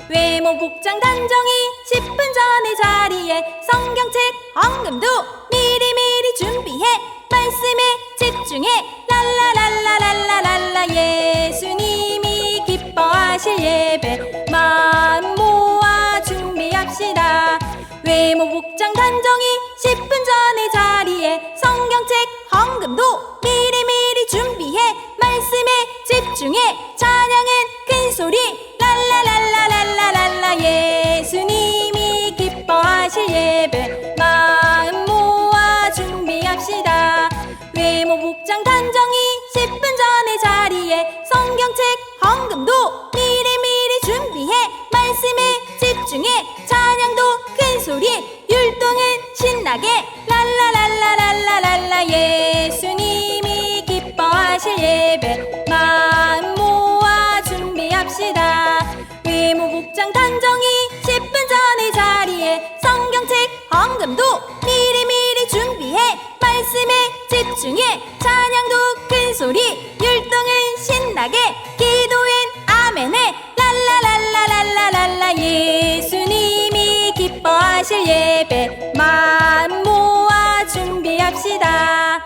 외모 복장 단정히 10분 전에 자리에 성경책 헌금도 미리미리 준비해 말씀에 집중해 랄라랄라랄라랄라 예수님이 기뻐하실 예배 마음 모아 준비합시다. 외모 복장 단정히 10분 전에 자리에 성경책 헌금도 미리미리 준비해 말씀에 집중해 찬양은 큰 소리 랄라랄라랄라랄라 예수님이 기뻐하실 예배 마음 모아 준비합시다. 외모 복장 단정히 10분 전에 자리에 성경책 헌금도 미리미리 준비해 말씀에 집중해 찬양도 큰 소리 율동은 신나게 랄라랄라랄라랄라 예수님이 기뻐하실 예배 마음 모아 준비합시다. 외모 복장 단정히 10분 전에 자리에 성경책 헌금도 미리미리 준비해 말씀에 집중해 찬양도 큰 소리 율동은 신나게 기도엔 아멘해 랄라랄라랄라랄라 예수님이 기뻐하실 예배 마음 모아 준비합시다.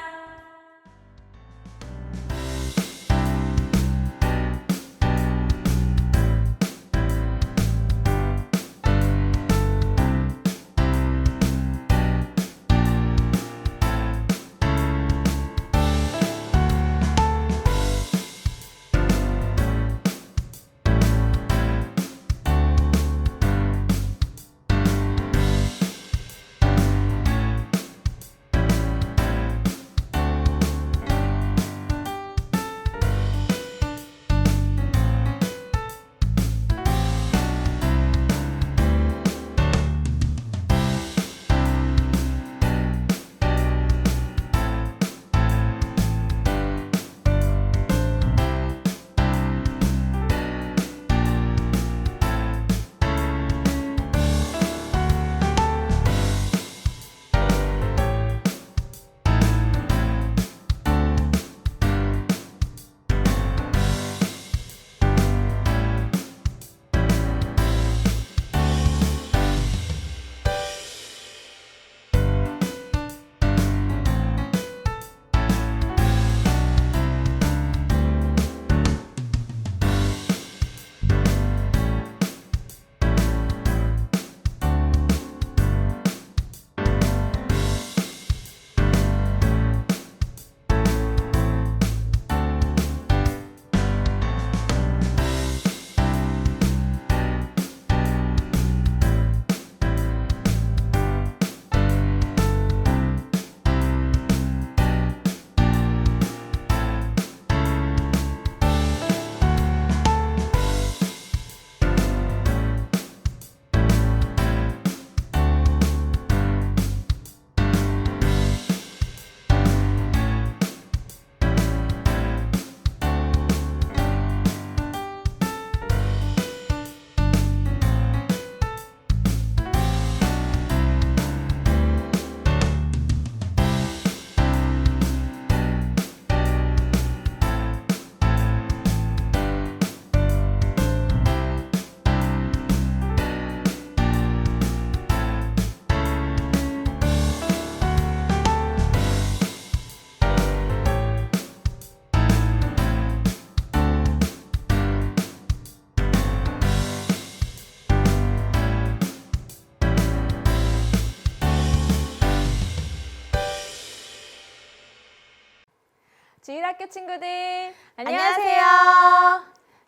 주일학교 친구들 안녕하세요.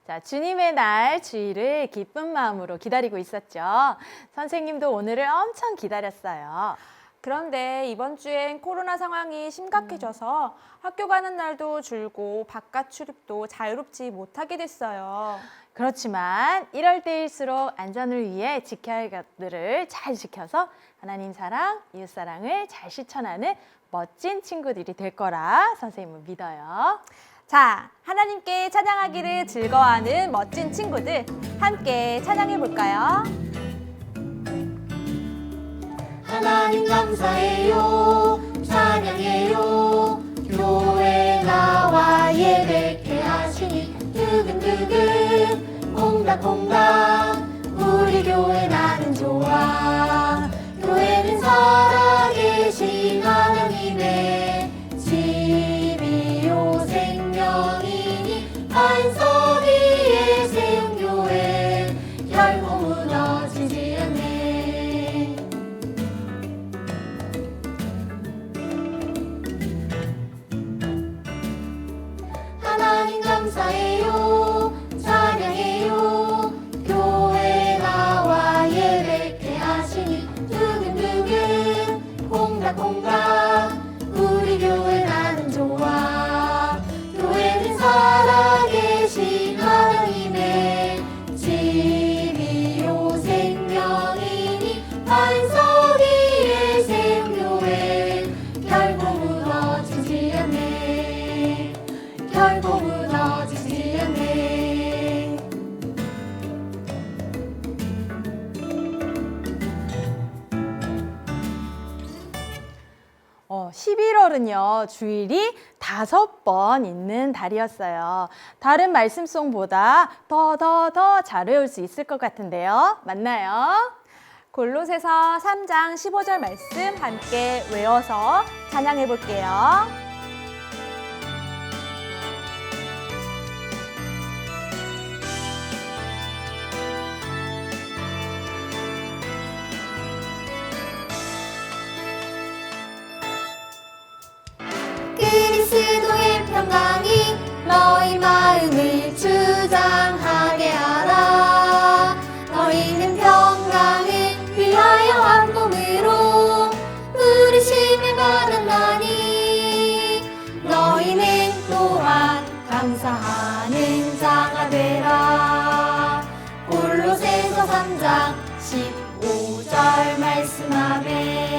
자, 주님의 날 주일을 기쁜 마음으로 기다리고 있었죠. 선생님도 오늘을 엄청 기다렸어요. 그런데 이번 주엔 코로나 상황이 심각해져서 학교 가는 날도 줄고 바깥 출입도 자유롭지 못하게 됐어요. 그렇지만 이럴 때일수록 안전을 위해 지켜야 할 것들을 잘 지켜서 하나님 사랑, 이웃 사랑을 잘 실천하는 멋진 친구들이 될 거라 선생님은 믿어요. 자, 하나님께 찬양하기를 즐거워하는 멋진 친구들 함께 찬양해 볼까요? 하나님 감사해요 찬양해요 교회 나와 예배케 하시니 두근두근 콩닥콩닥 우리 교회 나는 좋아. 교회는 살아계신 하나님의 집이요 생명이니 반석 위에 세운 교회 결코 무너지지 않네. 하나님 감사해요. 찬양해요. 교회 나와 예배케 하시니 두근두근 콩닥콩닥 우리 교회 나는 좋아. 교회는 살아계신 하나님의 집이요 생명이니 반석 위에 세운 교회 결코 무너지지 않네. 결코 무너지지 않네. 11월은요, 주일이 5번 있는 달이었어요. 다른 말씀송보다 더 잘 외울 수 있을 것 같은데요. 맞나요? 골로새서 3장 15절 말씀 함께 외워서 찬양해 볼게요. 그리스도의 평강이 너희 마음을 주장하게 하라. 너희는 평강을 위하여 한 몸으로 부르심을 받았나니 너희는 또한 감사하는 자가 되라. 골로새서 3장 15절 말씀. 아멘.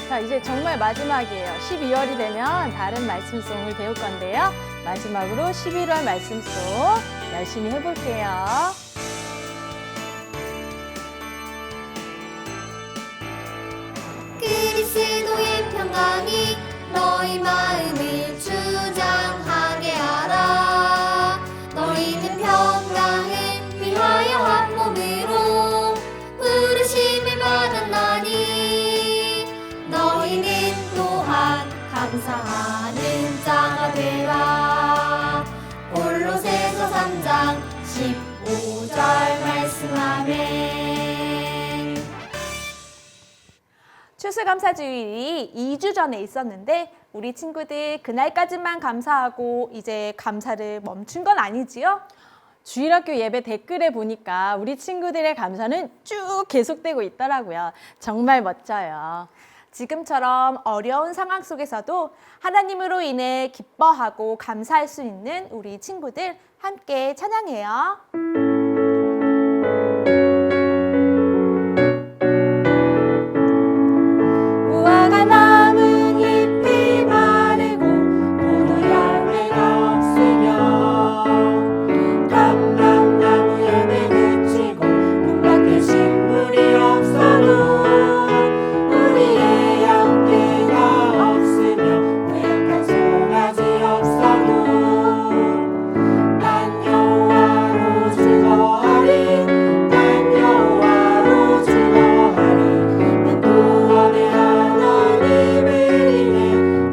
자, 이제 정말 마지막이에요. 12월이 되면 다른 말씀송을 배울 건데요. 마지막으로 11월 말씀송 열심히 해볼게요. 그리스도의 평강이 너희 마음을 주장하게 하라. 너희는 평강을 위하여 한 몸으로 부르심을 받았나니 너희는 또한 감사하는 자가 되라. 골로새서 3장 15절 말씀. 아멘. 추수감사주일이 2주 전에 있었는데 우리 친구들 그날까지만 감사하고 이제 감사를 멈춘 건 아니지요? 주일학교 예배 댓글에 보니까 우리 친구들의 감사는 쭉 계속되고 있더라고요. 정말 멋져요. 지금처럼 어려운 상황 속에서도 하나님으로 인해 기뻐하고 감사할 수 있는 우리 친구들 함께 찬양해요. 무화과 나무 잎이 마르고 포도 열매가 없으며 감람나무 열매 그치고 눈밖에 식물이 없어도 우리의 양떼가 없으며 외약한 송아지 없어도 난 여호와로 즐거워하리. 난 여호와로 즐거워하리. 난 구원의 하나님을 인해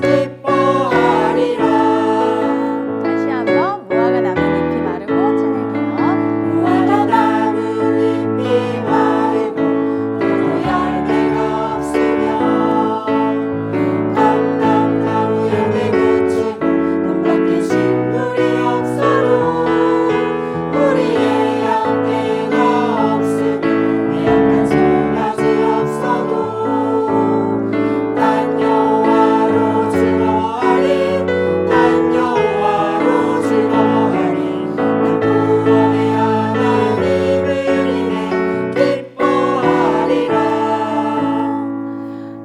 기뻐하리라. 다시 한번 무화과 나뭇잎이 마르고 찬양해요. 무화과 나뭇잎이 마르고 포도 열매가 없으며 감람나무 열매 그치고 눈밖에 식물이 없어도 우리의 양떼가 없으며 외약한 송아지 없어도 난 여호와로 즐거워하리. 난 여호와로 즐거워하리. 난 구원의 하나님을 인해 기뻐하리라.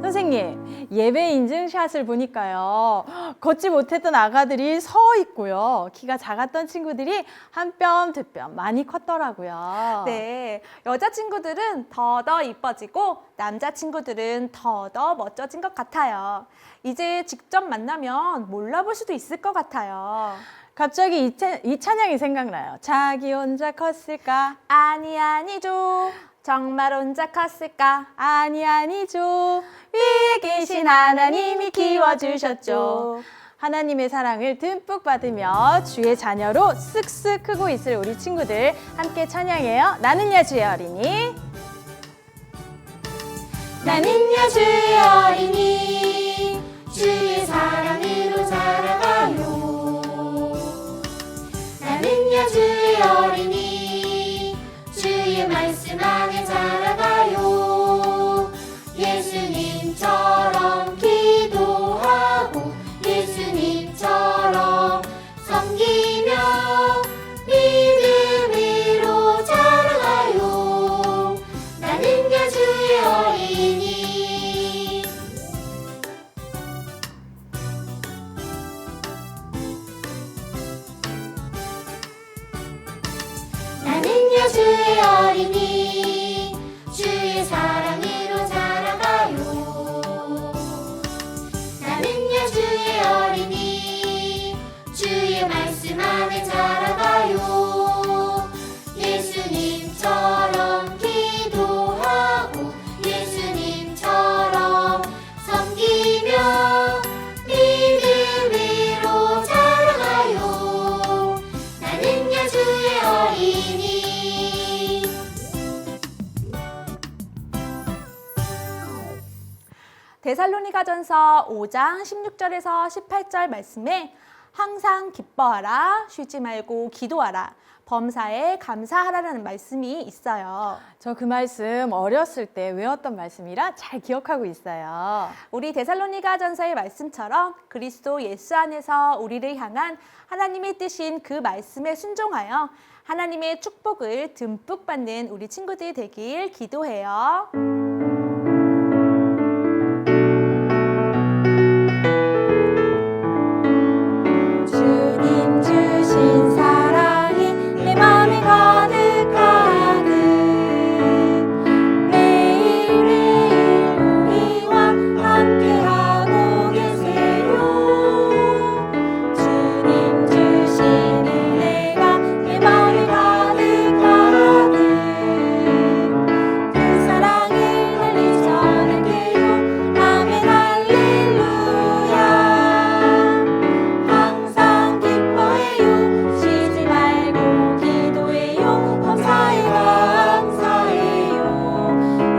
선생님, 예배 인증샷을 보니까요. 걷지 못했던 아가들이 서 있고요. 키가 작았던 친구들이 한 뼘, 두 뼘 많이 컸더라고요. 네, 여자 친구들은 더더 이뻐지고 남자 친구들은 더더 멋져진 것 같아요. 이제 직접 만나면 몰라볼 수도 있을 것 같아요. 갑자기 이 찬양이 생각나요. 자기 혼자 컸을까? 아니죠. 정말 혼자 컸을까? 아니죠. 위에 계신 하나님이 키워주셨죠. 하나님의 사랑을 듬뿍 받으며 주의 자녀로 쓱쓱 크고 있을 우리 친구들 함께 찬양해요. 나는야 주의 어린이. 나는야 주의 어린이 주의 사랑으로 자라가요. 나는야 주의 어린이 주의 말씀 안에 자라가요. 예수님처럼 기도하고 예수님처럼 섬기며 믿음으로 자라가요. 나는야 주의 어린이. 나는야 주의 어린이 주의 사랑으로 자라가요. 나는야 주의 어린이 주의 말씀 안에 자라가요. 예수님처럼 기도하고 예수님처럼 섬기며 믿음으로 자라가요. 나는야 주의 어린이. 데살로니가전서 5장 16절에서 18절 말씀에 항상 기뻐하라, 쉬지 말고 기도하라, 범사에 감사하라라는 말씀이 있어요. 저 그 말씀 어렸을 때 외웠던 말씀이라 잘 기억하고 있어요. 우리 데살로니가전서의 말씀처럼 그리스도 예수 안에서 우리를 향한 하나님의 뜻인 그 말씀에 순종하여 하나님의 축복을 듬뿍 받는 우리 친구들 되길 기도해요. 주님 주신 사랑이 내 맘에 가득가득 매일매일 우리와 함께하고 계세요. 주님 주신 은혜가 내 맘에 가득가득 그 사랑을 날리 전할게요. 아멘 할렐루야. 항상 기뻐해요. 쉬지 말고 기도해요. 범사에 감사해요.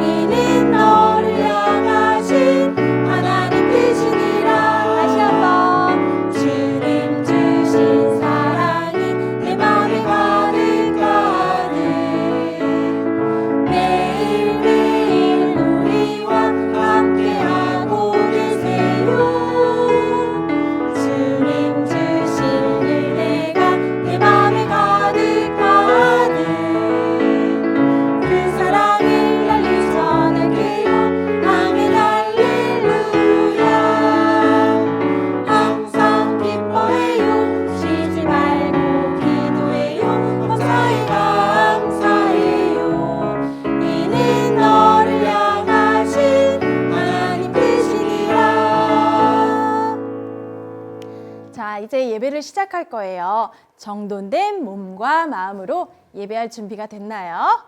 이는 너를 향하신 하나님 뜻이니라. 다시 한번 주님 주신 사랑이 내 맘에 가득가득 매일매일 우리와 함께하고 계세요. 주님 주신 은혜가 내 맘에 가득가득 그 사랑을 날리 전할게요. 아멘 할렐루야. 항상 기뻐해요. 쉬지 말고 기도해요. 범사에 감사해요. 이는 너를 향하신 하나님 뜻이니라. 자, 이제 예배를 시작할 거예요. 정돈된 몸과 마음으로 예배할 준비가 됐나요?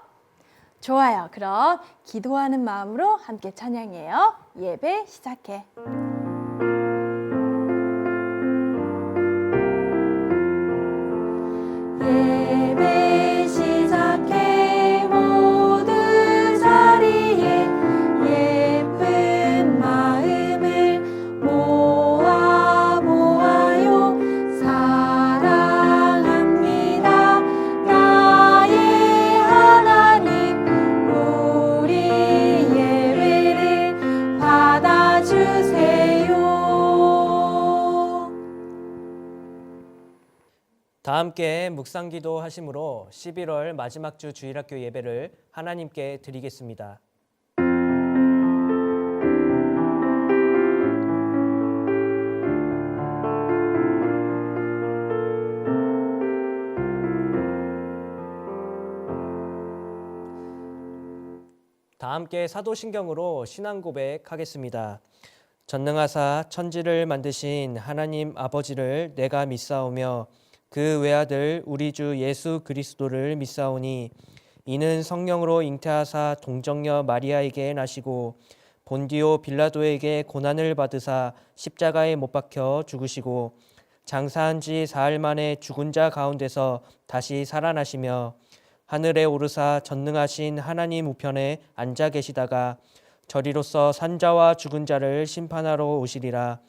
좋아요. 그럼 기도하는 마음으로 함께 찬양해요. 예배 시작해. 예배 시작해 모두 자리에 예쁜 마음을 모아 보아요. 사랑합니다 나의 하나님. 우리 예배를 받아주세요. 다 함께 묵상기도 하심으로 11월 마지막 주 주일학교 예배를 하나님께 드리겠습니다. 다 함께 사도신경으로 신앙 고백하겠습니다. 전능하사 천지를 만드신 하나님 아버지를 내가 믿사오며 그 외아들 우리 주 예수 그리스도를 믿사오니 이는 성령으로 잉태하사 동정녀 마리아에게 나시고 본디오 빌라도에게 고난을 받으사 십자가에 못 박혀 죽으시고 장사한 지 사흘 만에 죽은 자 가운데서 다시 살아나시며 하늘에 오르사 전능하신 하나님 우편에 앉아 계시다가 저리로서 산자와 죽은 자를 심판하러 오시리라.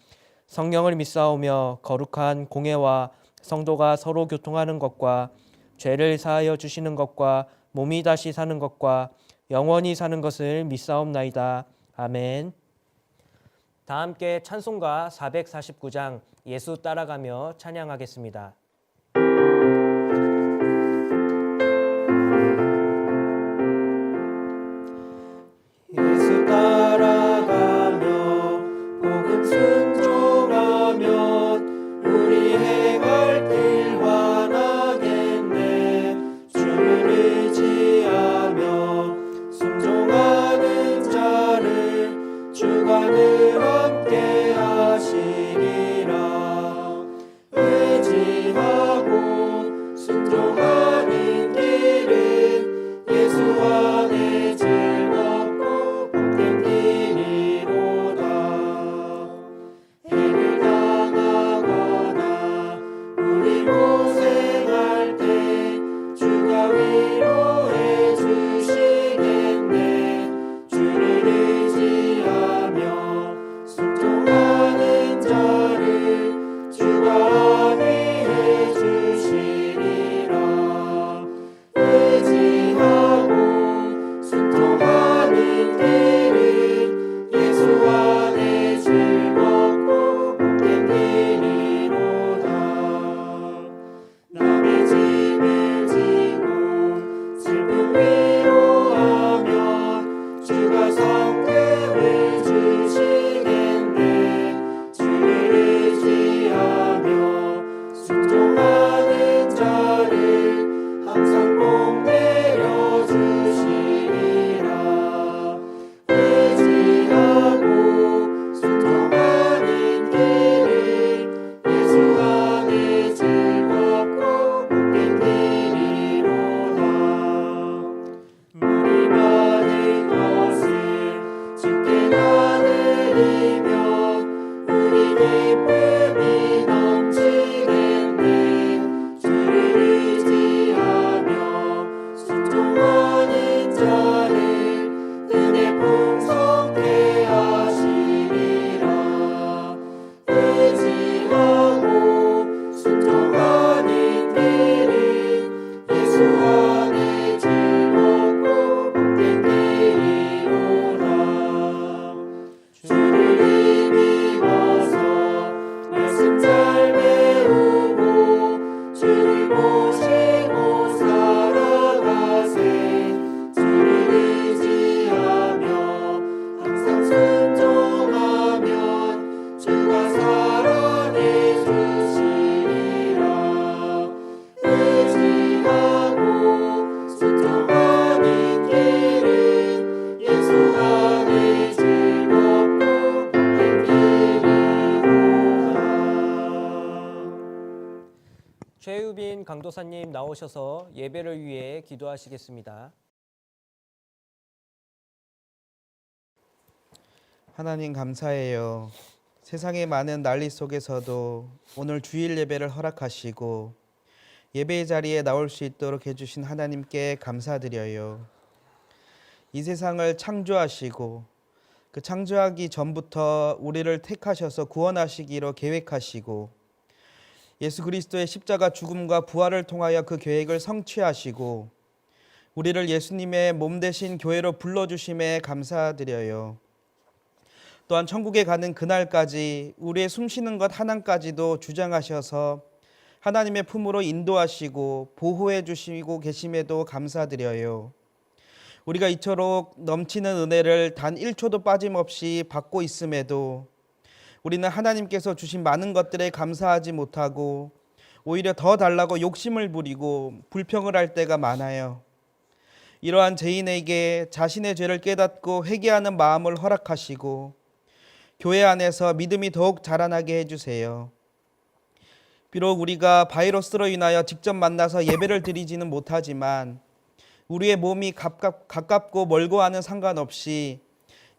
성령을 믿사오며 거룩한 공회와 성도가 서로 교통하는 것과 죄를 사하여 주시는 것과 몸이 다시 사는 것과 영원히 사는 것을 믿사옵나이다. 아멘. 다 함께 찬송가 449장 예수 따라가며 찬양하겠습니다. 예수 따라가며 복음 순종하면 우리 행할 길 환하겠네. 주를 의지하며 순종하는 자를 주가 늘 함께 하시리라. 의지하고 순종하는 길은 예수 안에 즐겁고 복된 길이로다. 해를 당하거나 우리 고생할 때 주가 위로해 주시겠네. 주를 의지하며 순종하는 자를 주가 안위해 주시리라. 의지하고 순종하는 길은 예수 안에 즐겁고 복된 길이로다. 남의 짐을 지고 슬픔 위로하면 주가 성금을 주시겠네. 주를 의지하며 순종하는 자를 항상 복 내려 주시리라. 의지하고 순종하는 길은 예수 안에 즐겁고 복된 길이로다. 물이 많은 것을 주께 나누리면 우리 기쁨이 넘치겠네. 주를 의지하며 순종하는 자를 은혜 풍성케 하시리라. 의지하고 순종하는 길은 예수 안에 즐겁고 복된 길이로다. 주를 힘입어서 말씀 잘 배우고 주를 모시고 살아가세. 주를 의지하며 항상 순종하면 주가 살아내 주시리라. 의지하고 순종하는 길은 예수 안에 즐겁고 복된 길이로다. 최유빈 강도사님 나오셔서 예배를 위해 기도하시겠습니다. 하나님 감사해요. 세상의 많은 난리 속에서도 오늘 주일 예배를 허락하시고 예배의 자리에 나올 수 있도록 해주신 하나님께 감사드려요. 이 세상을 창조하시고 그 창조하기 전부터 우리를 택하셔서 구원하시기로 계획하시고 예수 그리스도의 십자가 죽음과 부활을 통하여 그 계획을 성취하시고 우리를 예수님의 몸 되신 교회로 불러주심에 감사드려요. 또한 천국에 가는 그날까지 우리의 숨쉬는 것 하나까지도 주장하셔서 하나님의 품으로 인도하시고 보호해 주시고 계심에도 감사드려요. 우리가 이토록 넘치는 은혜를 단 1초도 빠짐없이 받고 있음에도 우리는 하나님께서 주신 많은 것들에 감사하지 못하고 오히려 더 달라고 욕심을 부리고 불평을 할 때가 많아요. 이러한 죄인에게 자신의 죄를 깨닫고 회개하는 마음을 허락하시고 교회 안에서 믿음이 더욱 자라나게 해주세요. 비록 우리가 바이러스로 인하여 직접 만나서 예배를 드리지는 못하지만 우리의 몸이 가깝고 멀고 하는 상관없이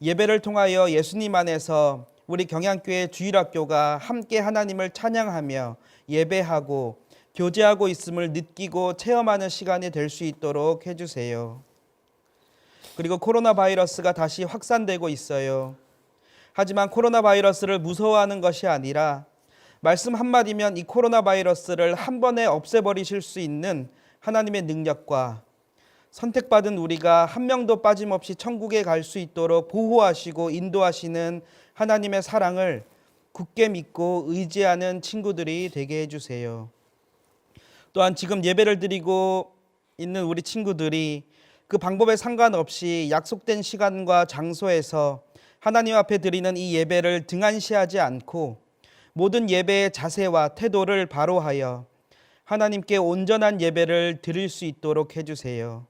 예배를 통하여 예수님 안에서 우리 경양교회 주일학교가 함께 하나님을 찬양하며 예배하고 교제하고 있음을 느끼고 체험하는 시간이 될 수 있도록 해주세요. 그리고 코로나 바이러스가 다시 확산되고 있어요. 하지만 코로나 바이러스를 무서워하는 것이 아니라 말씀 한마디면 이 코로나 바이러스를 한 번에 없애버리실 수 있는 하나님의 능력과 선택받은 우리가 한 명도 빠짐없이 천국에 갈 수 있도록 보호하시고 인도하시는 하나님의 사랑을 굳게 믿고 의지하는 친구들이 되게 해주세요. 또한 지금 예배를 드리고 있는 우리 친구들이 그 방법에 상관없이 약속된 시간과 장소에서 하나님 앞에 드리는 이 예배를 등한시하지 않고 모든 예배의 자세와 태도를 바로하여 하나님께 온전한 예배를 드릴 수 있도록 해주세요.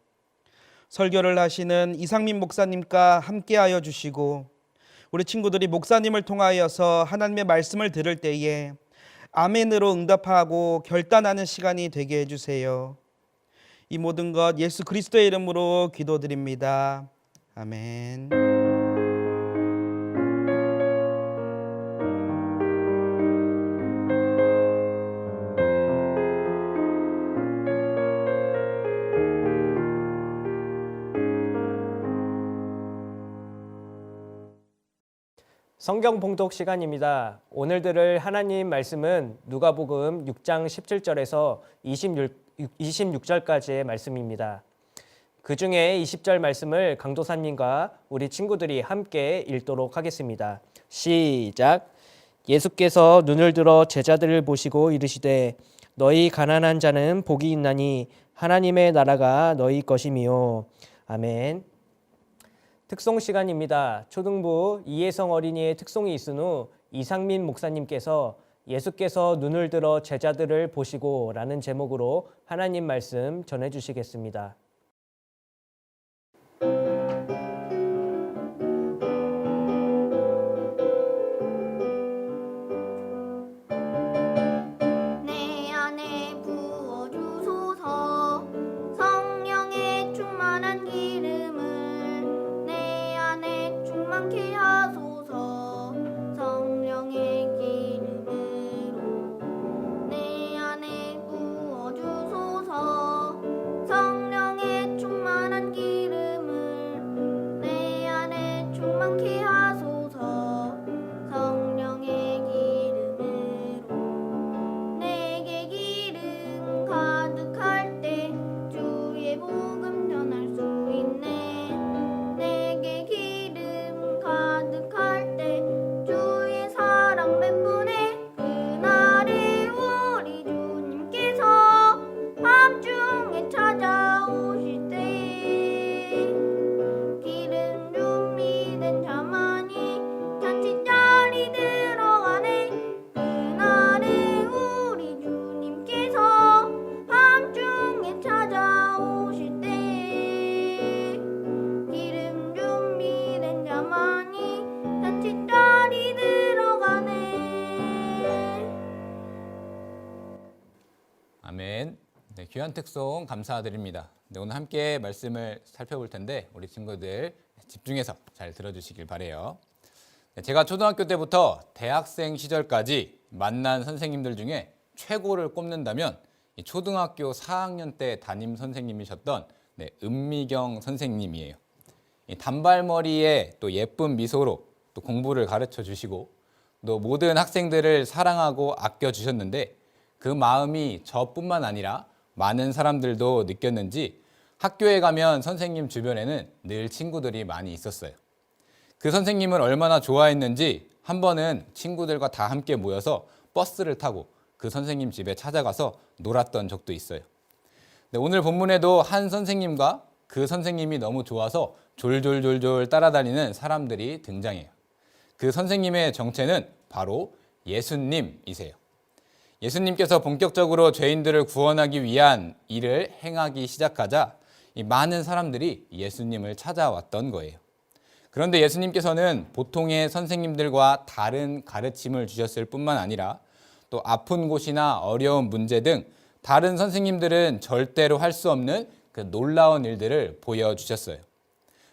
설교를 하시는 이상민 목사님과 함께하여 주시고 우리 친구들이 목사님을 통하여서 하나님의 말씀을 들을 때에 아멘으로 응답하고 결단하는 시간이 되게 해주세요. 이 모든 것 예수 그리스도의 이름으로 기도드립니다. 아멘. 성경 봉독 시간입니다. 오늘 들을 하나님 말씀은 누가복음 6장 17절에서 26절까지의 말씀입니다. 그 중에 20절 말씀을 강도사님과 우리 친구들이 함께 읽도록 하겠습니다. 시작. 예수께서 눈을 들어 제자들을 보시고 이르시되 너희 가난한 자는 복이 있나니 하나님의 나라가 너희 것이미요. 아멘. 특송 시간입니다. 초등부 이혜성 어린이의 특송이 있은 후 이상민 목사님께서 예수께서 눈을 들어 제자들을 보시고 라는 제목으로 하나님 말씀 전해주시겠습니다. 내 안에 부어주소서 성령의 충만한 기름을 내 안에 충만케 하소서 성령의 기름으로 내 안에 부어주소서 성령의 충만한 기름을 내 안에 충만케 하소서 성령의 기름으로 내게 기름 가득할 때 주의 복음 전할 수 있네 내게 기름 가득할 때 주의 사랑 멘분에 그날에 우리 주님께서 밤중에 찾아오실 때 기름 준비된 자만이 잔치자리 들어가네 그날에 우리 주님께서 밤중에 찾아오실 때 기름 준비된 자만이 잔치자리 들어가네. 아멘. 네, 귀한 특송 감사드립니다. 네, 오늘 함께 말씀을 살펴볼 텐데 우리 친구들 집중해서 잘 들어주시길 바래요. 네, 제가 초등학교 때부터 대학생 시절까지 만난 선생님들 중에 최고를 꼽는다면 이 초등학교 4학년 때 담임 선생님이셨던 은미경 선생님이에요. 이 단발머리에 또 예쁜 미소로 또 공부를 가르쳐 주시고 또 모든 학생들을 사랑하고 아껴 주셨는데 그 마음이 저뿐만 아니라 많은 사람들도 느꼈는지 학교에 가면 선생님 주변에는 늘 친구들이 많이 있었어요. 그 선생님을 얼마나 좋아했는지 한 번은 친구들과 다 함께 모여서 버스를 타고 그 선생님 집에 찾아가서 놀았던 적도 있어요. 오늘 본문에도 한 선생님과 그 선생님이 너무 좋아서 졸졸졸졸 따라다니는 사람들이 등장해요. 그 선생님의 정체는 바로 예수님이세요. 예수님께서 본격적으로 죄인들을 구원하기 위한 일을 행하기 시작하자 이 많은 사람들이 예수님을 찾아왔던 거예요. 그런데 예수님께서는 보통의 선생님들과 다른 가르침을 주셨을 뿐만 아니라 또 아픈 곳이나 어려운 문제 등 다른 선생님들은 절대로 할 수 없는 그 놀라운 일들을 보여주셨어요.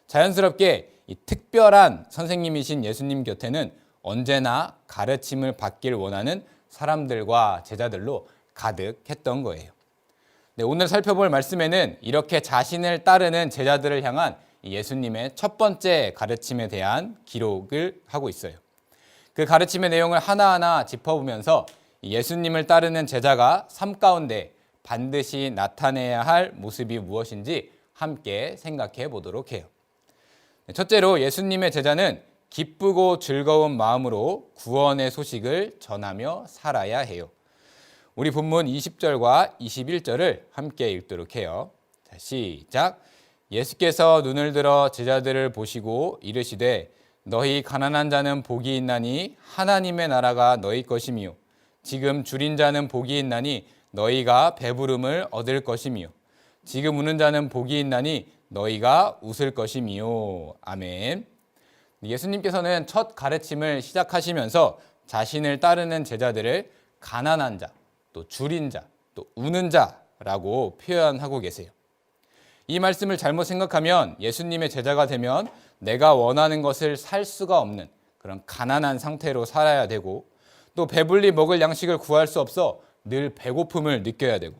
자연스럽게 이 특별한 선생님이신 예수님 곁에는 언제나 가르침을 받길 원하는 사람들과 제자들로 가득했던 거예요. 네, 오늘 살펴볼 말씀에는 이렇게 자신을 따르는 제자들을 향한 예수님의 첫 번째 가르침에 대한 기록을 하고 있어요. 그 가르침의 내용을 하나하나 짚어보면서 예수님을 따르는 제자가 삶 가운데 반드시 나타내야 할 모습이 무엇인지 함께 생각해 보도록 해요. 첫째로 예수님의 제자는 기쁘고 즐거운 마음으로 구원의 소식을 전하며 살아야 해요. 우리 본문 20절과 21절을 함께 읽도록 해요. 자, 시작. 예수께서 눈을 들어 제자들을 보시고 이르시되 너희 가난한 자는 복이 있나니 하나님의 나라가 너희 것이미요. 지금 줄인 자는 복이 있나니 너희가 배부름을 얻을 것이미요. 지금 우는 자는 복이 있나니 너희가 웃을 것이미요. 아멘. 예수님께서는 첫 가르침을 시작하시면서 자신을 따르는 제자들을 가난한 자, 또 줄인 자, 또 우는 자라고 표현하고 계세요. 이 말씀을 잘못 생각하면 예수님의 제자가 되면 내가 원하는 것을 살 수가 없는 그런 가난한 상태로 살아야 되고, 또 배불리 먹을 양식을 구할 수 없어 늘 배고픔을 느껴야 되고,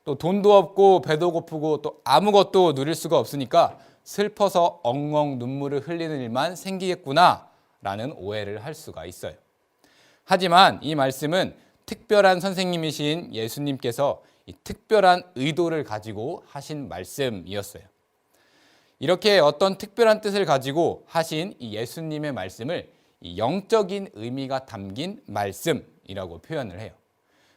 또 돈도 없고 배도 고프고 또 아무것도 누릴 수가 없으니까 슬퍼서 엉엉 눈물을 흘리는 일만 생기겠구나라는 오해를 할 수가 있어요. 하지만 이 말씀은 특별한 선생님이신 예수님께서 이 특별한 의도를 가지고 하신 말씀이었어요. 이렇게 어떤 특별한 뜻을 가지고 하신 이 예수님의 말씀을 이 영적인 의미가 담긴 말씀이라고 표현을 해요.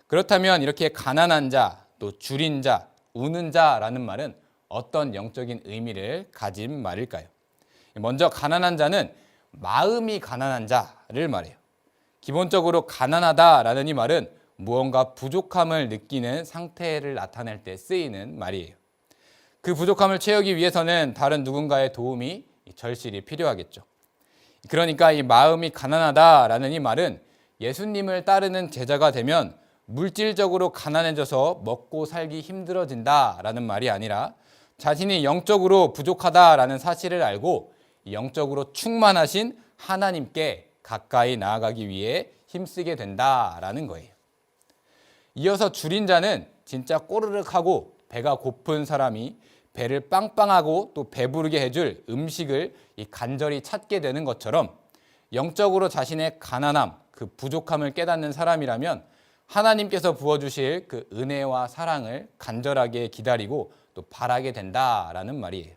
그렇다면 이렇게 가난한 자, 또 줄인 자, 우는 자라는 말은 어떤 영적인 의미를 가진 말일까요? 먼저 가난한 자는 마음이 가난한 자를 말해요. 기본적으로 가난하다라는 이 말은 무언가 부족함을 느끼는 상태를 나타낼 때 쓰이는 말이에요. 그 부족함을 채우기 위해서는 다른 누군가의 도움이 절실히 필요하겠죠. 그러니까 이 마음이 가난하다라는 이 말은 예수님을 따르는 제자가 되면 물질적으로 가난해져서 먹고 살기 힘들어진다라는 말이 아니라 자신이 영적으로 부족하다라는 사실을 알고 영적으로 충만하신 하나님께 가까이 나아가기 위해 힘쓰게 된다라는 거예요. 이어서 줄인 자는 진짜 꼬르륵하고 배가 고픈 사람이 배를 빵빵하고 또 배부르게 해줄 음식을 간절히 찾게 되는 것처럼 영적으로 자신의 가난함, 그 부족함을 깨닫는 사람이라면 하나님께서 부어주실 그 은혜와 사랑을 간절하게 기다리고 또 바라게 된다라는 말이에요.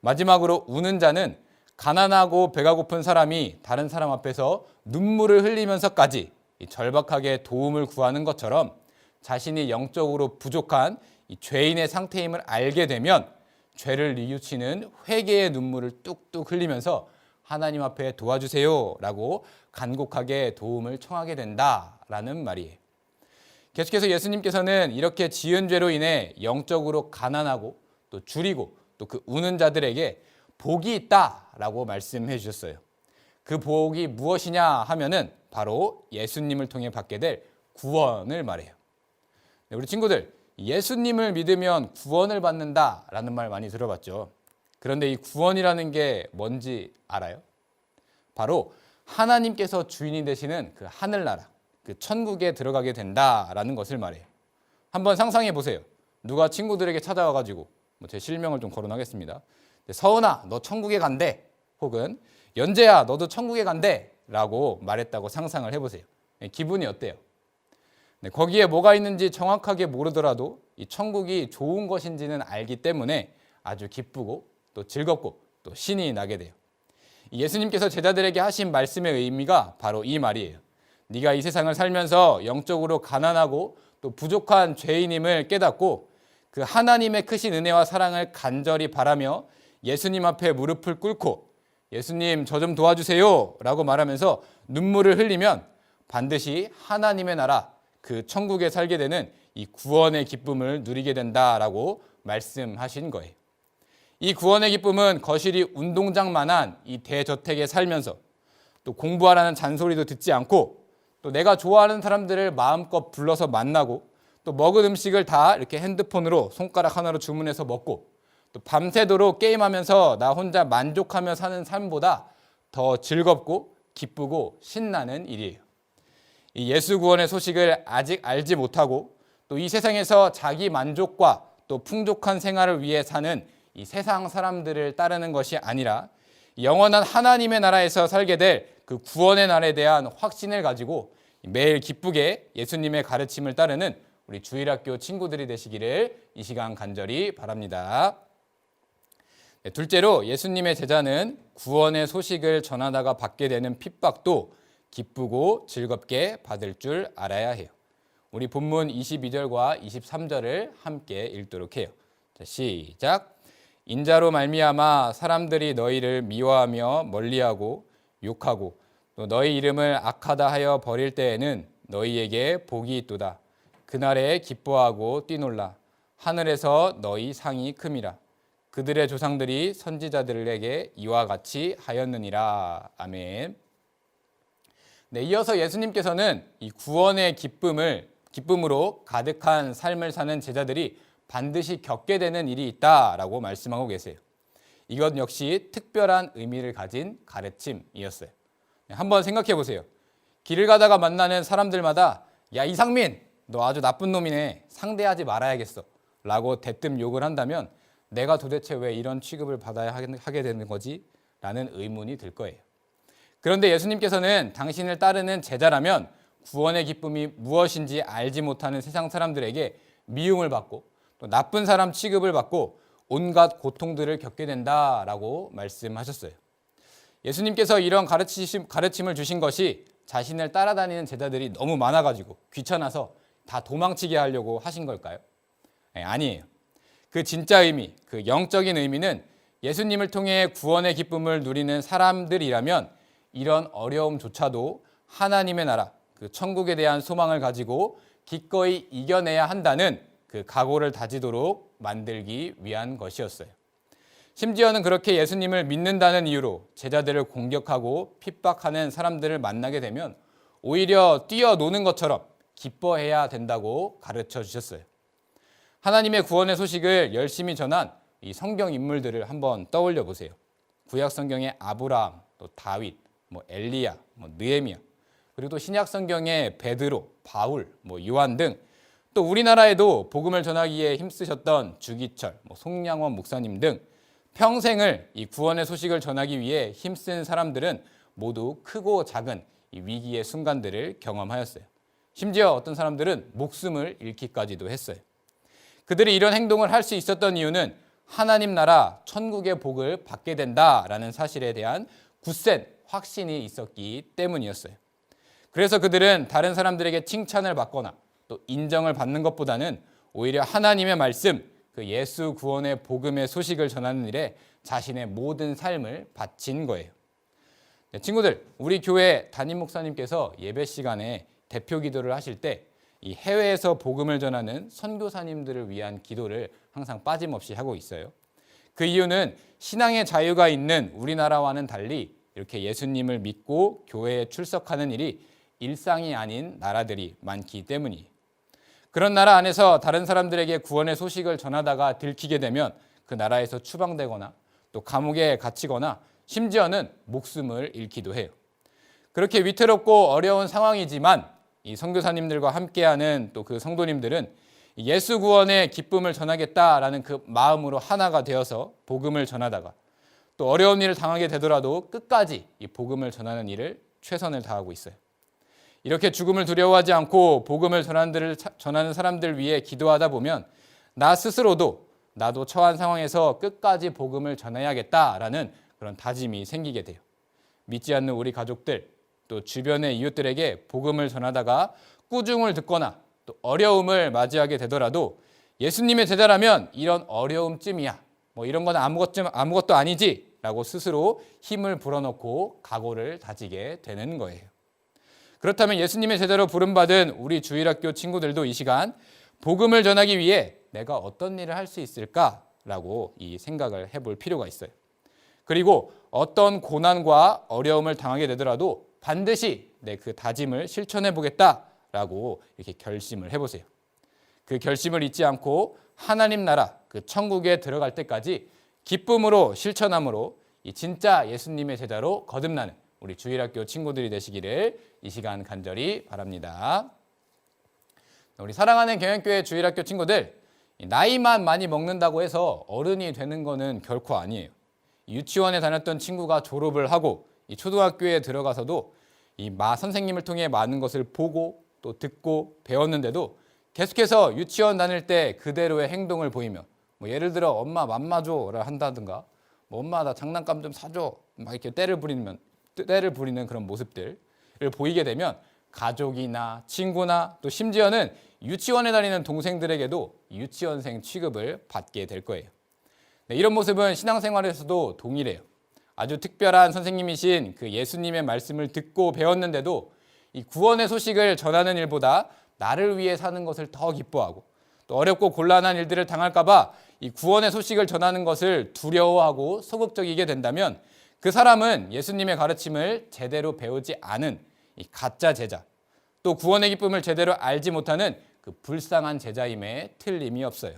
마지막으로 우는 자는 가난하고 배가 고픈 사람이 다른 사람 앞에서 눈물을 흘리면서까지 절박하게 도움을 구하는 것처럼 자신이 영적으로 부족한 이 죄인의 상태임을 알게 되면 죄를 뉘우치는 회개의 눈물을 뚝뚝 흘리면서 하나님 앞에 도와주세요 라고 간곡하게 도움을 청하게 된다라는 말이에요. 계속해서 예수님께서는 이렇게 지은 죄로 인해 영적으로 가난하고 또 줄이고 또 그 우는 자들에게 복이 있다라고 말씀해 주셨어요. 그 복이 무엇이냐 하면은 바로 예수님을 통해 받게 될 구원을 말해요. 우리 친구들, 예수님을 믿으면 구원을 받는다라는 말 많이 들어봤죠. 그런데 이 구원이라는 게 뭔지 알아요? 바로 하나님께서 주인이 되시는 그 하늘나라, 그 천국에 들어가게 된다라는 것을 말해요. 한번 상상해 보세요. 누가 친구들에게 찾아와가지고 제 실명을 좀 거론하겠습니다. 서은아, 너 천국에 간대. 혹은 연재야, 너도 천국에 간대. 라고 말했다고 상상을 해보세요. 기분이 어때요? 거기에 뭐가 있는지 정확하게 모르더라도 이 천국이 좋은 것인지는 알기 때문에 아주 기쁘고 또 즐겁고 또 신이 나게 돼요. 예수님께서 제자들에게 하신 말씀의 의미가 바로 이 말이에요. 네가 이 세상을 살면서 영적으로 가난하고 또 부족한 죄인임을 깨닫고 그 하나님의 크신 은혜와 사랑을 간절히 바라며 예수님 앞에 무릎을 꿇고 예수님 저 좀 도와주세요 라고 말하면서 눈물을 흘리면 반드시 하나님의 나라 그 천국에 살게 되는 이 구원의 기쁨을 누리게 된다라고 말씀하신 거예요. 이 구원의 기쁨은 거실이 운동장만한 이 대저택에 살면서 또 공부하라는 잔소리도 듣지 않고 또 내가 좋아하는 사람들을 마음껏 불러서 만나고 또 먹은 음식을 다 이렇게 핸드폰으로 손가락 하나로 주문해서 먹고 또 밤새도록 게임하면서 나 혼자 만족하며 사는 삶보다 더 즐겁고 기쁘고 신나는 일이에요. 이 예수 구원의 소식을 아직 알지 못하고 또 이 세상에서 자기 만족과 또 풍족한 생활을 위해 사는 이 세상 사람들을 따르는 것이 아니라 영원한 하나님의 나라에서 살게 될 그 구원의 날에 대한 확신을 가지고 매일 기쁘게 예수님의 가르침을 따르는 우리 주일학교 친구들이 되시기를 이 시간 간절히 바랍니다. 네, 둘째로 예수님의 제자는 구원의 소식을 전하다가 받게 되는 핍박도 기쁘고 즐겁게 받을 줄 알아야 해요. 우리 본문 22절과 23절을 함께 읽도록 해요. 자, 시작. 인자로 말미암아 사람들이 너희를 미워하며 멀리하고 욕하고 또 너희 이름을 악하다 하여 버릴 때에는 너희에게 복이 있도다. 그날에 기뻐하고 뛰놀라. 하늘에서 너희 상이 큼이라. 그들의 조상들이 선지자들에게 이와 같이 하였느니라. 아멘. 네, 이어서 예수님께서는 이 구원의 기쁨으로 가득한 삶을 사는 제자들이 반드시 겪게 되는 일이 있다라고 말씀하고 계세요. 이것 역시 특별한 의미를 가진 가르침이었어요. 한번 생각해 보세요. 길을 가다가 만나는 사람들마다 야, 이상민, 너 아주 나쁜 놈이네. 상대하지 말아야겠어. 라고 대뜸 욕을 한다면 내가 도대체 왜 이런 취급을 받아야 하게 되는 거지? 라는 의문이 들 거예요. 그런데 예수님께서는 당신을 따르는 제자라면 구원의 기쁨이 무엇인지 알지 못하는 세상 사람들에게 미움을 받고 또 나쁜 사람 취급을 받고 온갖 고통들을 겪게 된다라고 말씀하셨어요. 예수님께서 이런 가르침을 주신 것이 자신을 따라다니는 제자들이 너무 많아가지고 귀찮아서 다 도망치게 하려고 하신 걸까요? 네, 아니에요. 그 진짜 의미, 그 영적인 의미는 예수님을 통해 구원의 기쁨을 누리는 사람들이라면 이런 어려움조차도 하나님의 나라, 그 천국에 대한 소망을 가지고 기꺼이 이겨내야 한다는 그 각오를 다지도록 만들기 위한 것이었어요. 심지어는 그렇게 예수님을 믿는다는 이유로 제자들을 공격하고 핍박하는 사람들을 만나게 되면 오히려 뛰어노는 것처럼 기뻐해야 된다고 가르쳐 주셨어요. 하나님의 구원의 소식을 열심히 전한 이 성경 인물들을 한번 떠올려 보세요. 구약 성경의 아브라함, 또 다윗, 엘리야, 느헤미야, 그리고 또 신약 성경의 베드로, 바울, 요한 등 또 우리나라에도 복음을 전하기에 힘쓰셨던 주기철, 송량원 목사님 등 평생을 이 구원의 소식을 전하기 위해 힘쓴 사람들은 모두 크고 작은 이 위기의 순간들을 경험하였어요. 심지어 어떤 사람들은 목숨을 잃기까지도 했어요. 그들이 이런 행동을 할 수 있었던 이유는 하나님 나라 천국의 복을 받게 된다라는 사실에 대한 굳센 확신이 있었기 때문이었어요. 그래서 그들은 다른 사람들에게 칭찬을 받거나 또 인정을 받는 것보다는 오히려 하나님의 말씀, 그 예수 구원의 복음의 소식을 전하는 일에 자신의 모든 삶을 바친 거예요. 네, 친구들, 우리 교회 담임 목사님께서 예배 시간에 대표 기도를 하실 때 이 해외에서 복음을 전하는 선교사님들을 위한 기도를 항상 빠짐없이 하고 있어요. 그 이유는 신앙의 자유가 있는 우리나라와는 달리 이렇게 예수님을 믿고 교회에 출석하는 일이 일상이 아닌 나라들이 많기 때문이에요. 그런 나라 안에서 다른 사람들에게 구원의 소식을 전하다가 들키게 되면 그 나라에서 추방되거나 또 감옥에 갇히거나 심지어는 목숨을 잃기도 해요. 그렇게 위태롭고 어려운 상황이지만 이 선교사님들과 함께하는 또 그 성도님들은 예수 구원의 기쁨을 전하겠다라는 그 마음으로 하나가 되어서 복음을 전하다가 또 어려운 일을 당하게 되더라도 끝까지 이 복음을 전하는 일을 최선을 다하고 있어요. 이렇게 죽음을 두려워하지 않고 복음을 전하는 사람들 위해 기도하다 보면 나 스스로도 나도 처한 상황에서 끝까지 복음을 전해야겠다라는 그런 다짐이 생기게 돼요. 믿지 않는 우리 가족들, 또 주변의 이웃들에게 복음을 전하다가 꾸중을 듣거나 또 어려움을 맞이하게 되더라도 예수님의 제자라면 이런 어려움쯤이야, 이런 건 아무것도 아니지 라고 스스로 힘을 불어넣고 각오를 다지게 되는 거예요. 그렇다면 예수님의 제자로 부름받은 우리 주일학교 친구들도 이 시간 복음을 전하기 위해 내가 어떤 일을 할 수 있을까라고 이 생각을 해볼 필요가 있어요. 그리고 어떤 고난과 어려움을 당하게 되더라도 반드시 내 그 다짐을 실천해 보겠다라고 이렇게 결심을 해보세요. 그 결심을 잊지 않고 하나님 나라 그 천국에 들어갈 때까지 기쁨으로 실천함으로 이 진짜 예수님의 제자로 거듭나는 우리 주일학교 친구들이 되시기를 이 시간 간절히 바랍니다. 우리 사랑하는 경영교회 주일학교 친구들, 나이만 많이 먹는다고 해서 어른이 되는 거는 결코 아니에요. 유치원에 다녔던 친구가 졸업을 하고 이 초등학교에 들어가서도 이 선생님을 통해 많은 것을 보고 또 듣고 배웠는데도 계속해서 유치원 다닐 때 그대로의 행동을 보이며 뭐 예를 들어 엄마 맘마 줘라 한다든가 뭐 엄마 나 장난감 좀 사줘 막 이렇게 때를 부리는 그런 모습들을 보이게 되면 가족이나 친구나 또 심지어는 유치원에 다니는 동생들에게도 유치원생 취급을 받게 될 거예요. 네, 이런 모습은 신앙생활에서도 동일해요. 아주 특별한 선생님이신 그 예수님의 말씀을 듣고 배웠는데도 이 구원의 소식을 전하는 일보다 나를 위해 사는 것을 더 기뻐하고 또 어렵고 곤란한 일들을 당할까 봐 이 구원의 소식을 전하는 것을 두려워하고 소극적이게 된다면 그 사람은 예수님의 가르침을 제대로 배우지 않은 이 가짜 제자, 또 구원의 기쁨을 제대로 알지 못하는 그 불쌍한 제자임에 틀림이 없어요.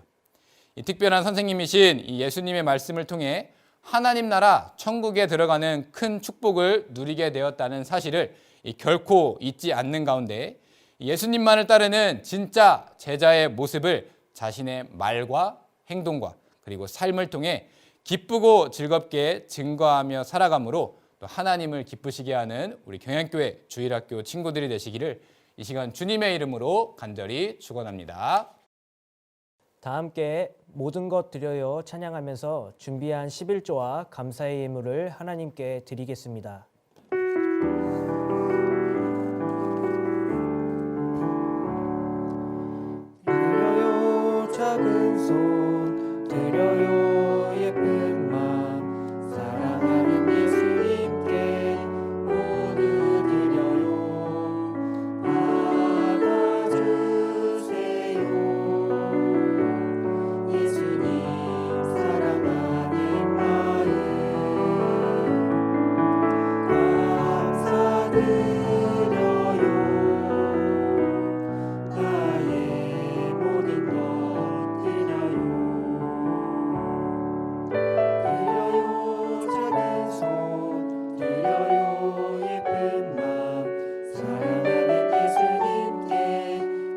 이 특별한 선생님이신 이 예수님의 말씀을 통해 하나님 나라 천국에 들어가는 큰 축복을 누리게 되었다는 사실을 결코 잊지 않는 가운데 예수님만을 따르는 진짜 제자의 모습을 자신의 말과 행동과 그리고 삶을 통해 기쁘고 즐겁게 증거하며 살아감으로 또 하나님을 기쁘시게 하는 우리 경양교회 주일학교 친구들이 되시기를 이 시간 주님의 이름으로 간절히 축원합니다. 다 함께 모든 것 드려요 찬양하면서 준비한 11조와 감사의 예물을 하나님께 드리겠습니다. 드려요 작은 손 드려요 예쁜 마음 사랑하는 예수님께 모두 드려요 받아주세요 예수님 사랑하는 마음 감사드려요 나의 모든 것 드려요 드려요 작은 손 드려요 예쁜 마음 사랑하는 예수님께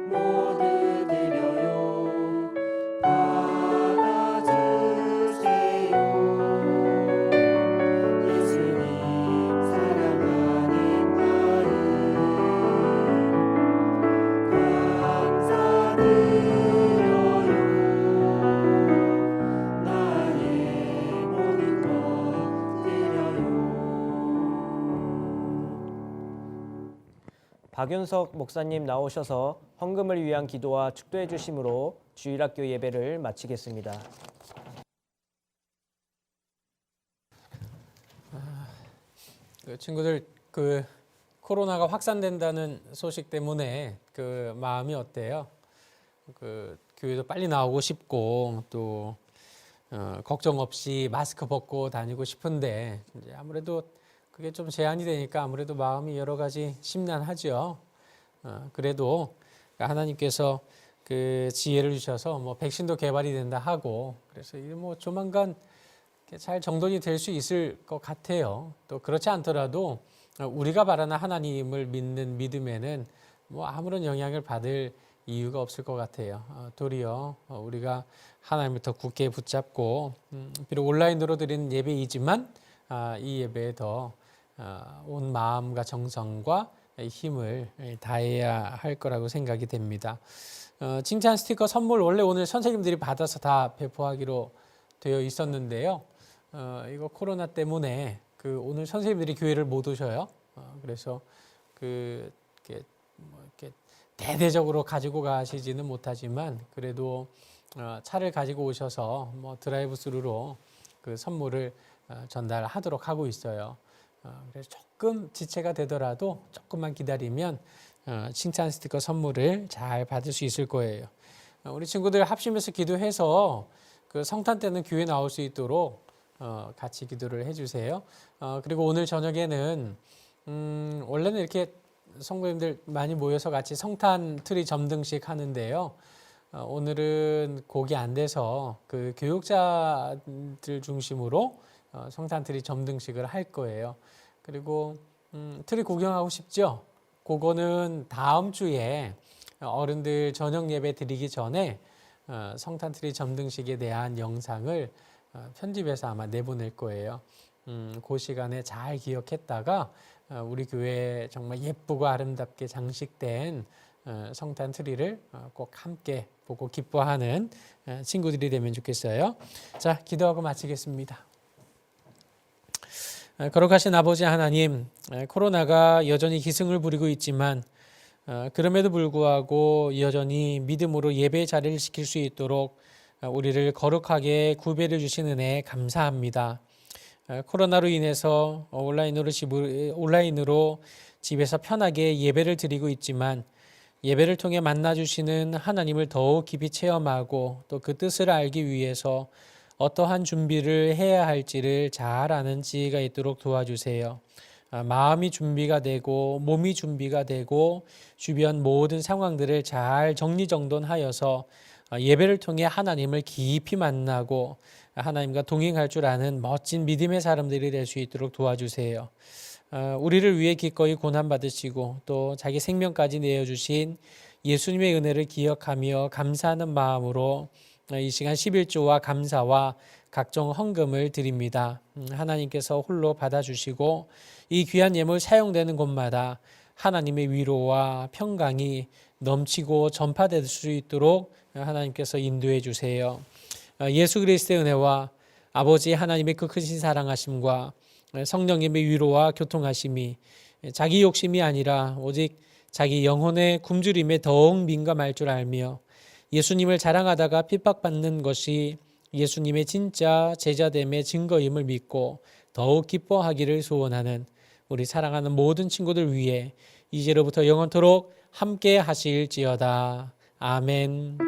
모두 드려요 받아주세요 예수님 사랑하는 마음 감사드려요 나의 모든 것 드려요. 박윤석 목사님 나오셔서 헌금을 위한 기도와 축도해 주심으로 주일학교 예배를 마치겠습니다. 친구들 코로나가 확산된다는 소식 때문에 그 마음이 어때요? 교회도 빨리 나오고 싶고 또 걱정 없이 마스크 벗고 다니고 싶은데 이제 아무래도 그게 좀 제한이 되니까 아무래도 마음이 여러 가지 심란하죠. 그래도 하나님께서 그 지혜를 주셔서 뭐 백신도 개발이 된다 하고 그래서 이게 뭐 조만간 잘 정돈이 될 수 있을 것 같아요. 또 그렇지 않더라도 우리가 바라는 하나님을 믿는 믿음에는 뭐 아무런 영향을 받을 이유가 없을 것 같아요. 도리어 우리가 하나님을 더 굳게 붙잡고 비록 온라인으로 드리는 예배이지만 이 예배에 더 온 마음과 정성과 힘을 다해야 할 거라고 생각이 됩니다. 칭찬 스티커 선물 원래 오늘 선생님들이 받아서 다 배포하기로 되어 있었는데요. 이거 코로나 때문에 오늘 선생님들이 교회를 못 오셔요. 그래서 이렇게 대대적으로 가지고 가시지는 못하지만 그래도 차를 가지고 오셔서 뭐 드라이브 스루로 그 선물을 전달하도록 하고 있어요. 그래서 조금 지체가 되더라도 조금만 기다리면 칭찬 스티커 선물을 잘 받을 수 있을 거예요. 우리 친구들 합심해서 기도해서 그 성탄 때는 교회 나올 수 있도록 같이 기도를 해주세요. 그리고 오늘 저녁에는 원래는 이렇게 성도님들 많이 모여서 같이 성탄 트리 점등식 하는데요. 오늘은 곡이 안 돼서 그 교육자들 중심으로 성탄 트리 점등식을 할 거예요. 그리고 트리 구경하고 싶죠? 그거는 다음 주에 어른들 저녁 예배 드리기 전에 성탄 트리 점등식에 대한 영상을 편집해서 아마 내보낼 거예요. 그 시간에 잘 기억했다가 우리 교회에 정말 예쁘고 아름답게 장식된 성탄 트리를 꼭 함께 보고 기뻐하는 친구들이 되면 좋겠어요. 자, 기도하고 마치겠습니다. 거룩하신 아버지 하나님, 코로나가 여전히 기승을 부리고 있지만 그럼에도 불구하고 여전히 믿음으로 예배 자리를 지킬 수 있도록 우리를 거룩하게 구별해 주신 은혜 감사합니다. 코로나로 인해서 온라인으로 집에서 편하게 예배를 드리고 있지만 예배를 통해 만나주시는 하나님을 더욱 깊이 체험하고 또 그 뜻을 알기 위해서 어떠한 준비를 해야 할지를 잘 아는 지혜가 있도록 도와주세요. 마음이 준비가 되고 몸이 준비가 되고 주변 모든 상황들을 잘 정리정돈하여서 예배를 통해 하나님을 깊이 만나고 하나님과 동행할 줄 아는 멋진 믿음의 사람들이 될 수 있도록 도와주세요. 우리를 위해 기꺼이 고난받으시고 또 자기 생명까지 내어주신 예수님의 은혜를 기억하며 감사하는 마음으로 이 시간 11조와 감사와 각종 헌금을 드립니다. 하나님께서 홀로 받아주시고 이 귀한 예물 사용되는 곳마다 하나님의 위로와 평강이 넘치고 전파될 수 있도록 하나님께서 인도해 주세요. 예수 그리스도의 은혜와 아버지 하나님의 그 크신 사랑하심과 성령님의 위로와 교통하심이 자기 욕심이 아니라 오직 자기 영혼의 굶주림에 더욱 민감할 줄 알며 예수님을 자랑하다가 핍박받는 것이 예수님의 진짜 제자됨의 증거임을 믿고 더욱 기뻐하기를 소원하는 우리 사랑하는 모든 친구들 위해 이제로부터 영원토록 함께 하실지어다. 아멘.